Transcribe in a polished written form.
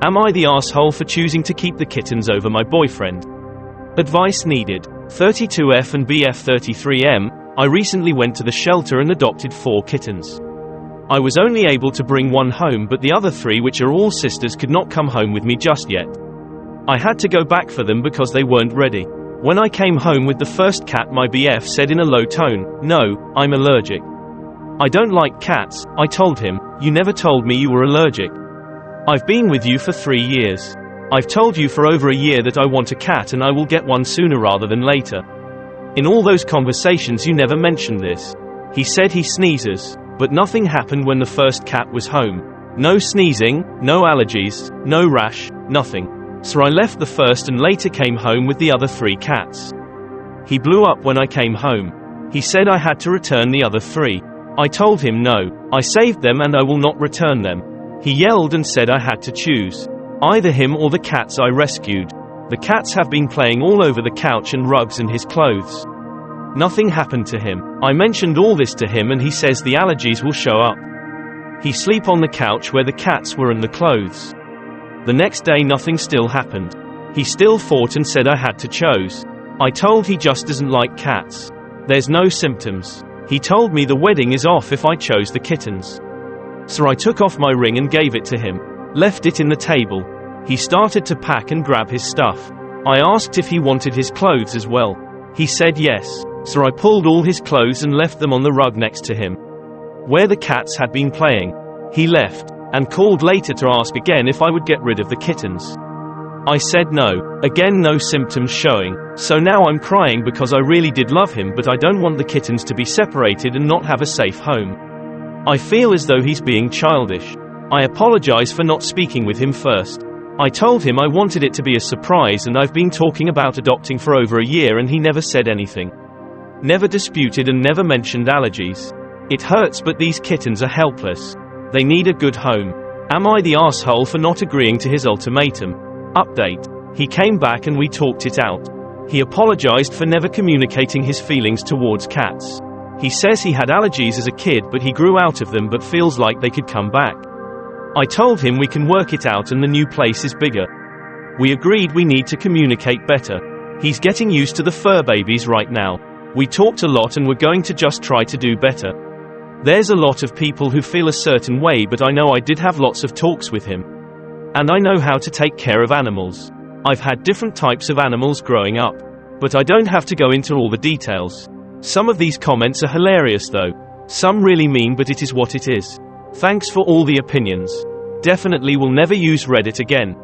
Am I the asshole for choosing to keep the kittens over my boyfriend? Advice needed. 32F and BF33M. I recently went to the shelter and adopted 4 kittens. I was only able to bring one home, but the other 3, which are all sisters, could not come home with me just yet. I had to go back for them because they weren't ready. When I came home with the first cat, my BF said in a low tone, "No, I'm allergic." "I don't like cats," I told him. "You never told me you were allergic. I've been with you for 3 years. I've told you for over a year that I want a cat and I will get one sooner rather than later. In all those conversations you never mentioned this." He said he sneezes, but nothing happened when the first cat was home. No sneezing, no allergies, no rash, nothing. So I left the first and later came home with the other 3 cats. He blew up when I came home. He said I had to return the other 3. I told him no, I saved them and I will not return them. He yelled and said I had to choose either him or the cats I rescued. The cats have been playing all over the couch and rugs and his clothes. Nothing happened to him. I mentioned all this to him and he says the allergies will show up. He sleep on the couch where the cats were and the clothes. The next day nothing still happened. He still fought and said I had to choose. I told he just doesn't like cats. There's no symptoms. He told me the wedding is off if I chose the kittens. So I took off my ring and gave it to him. Left it in the table. He started to pack and grab his stuff. I asked if he wanted his clothes as well. He said yes. So I pulled all his clothes and left them on the rug next to him, where the cats had been playing. He left, and called later to ask again if I would get rid of the kittens. I said no. Again, no symptoms showing. So now I'm crying because I really did love him, but I don't want the kittens to be separated and not have a safe home. I feel as though he's being childish. I apologize for not speaking with him first. I told him I wanted it to be a surprise and I've been talking about adopting for over a year and he never said anything. Never disputed and never mentioned allergies. It hurts, but these kittens are helpless. They need a good home. Am I the asshole for not agreeing to his ultimatum? Update. He came back and we talked it out. He apologized for never communicating his feelings towards cats. He says he had allergies as a kid but he grew out of them but feels like they could come back. I told him we can work it out and the new place is bigger. We agreed we need to communicate better. He's getting used to the fur babies right now. We talked a lot and we're going to just try to do better. There's a lot of people who feel a certain way, but I know I did have lots of talks with him. And I know how to take care of animals. I've had different types of animals growing up. But I don't have to go into all the details. Some of these comments are hilarious though. Some really mean, but it is what it is. Thanks for all the opinions. Definitely will never use Reddit again.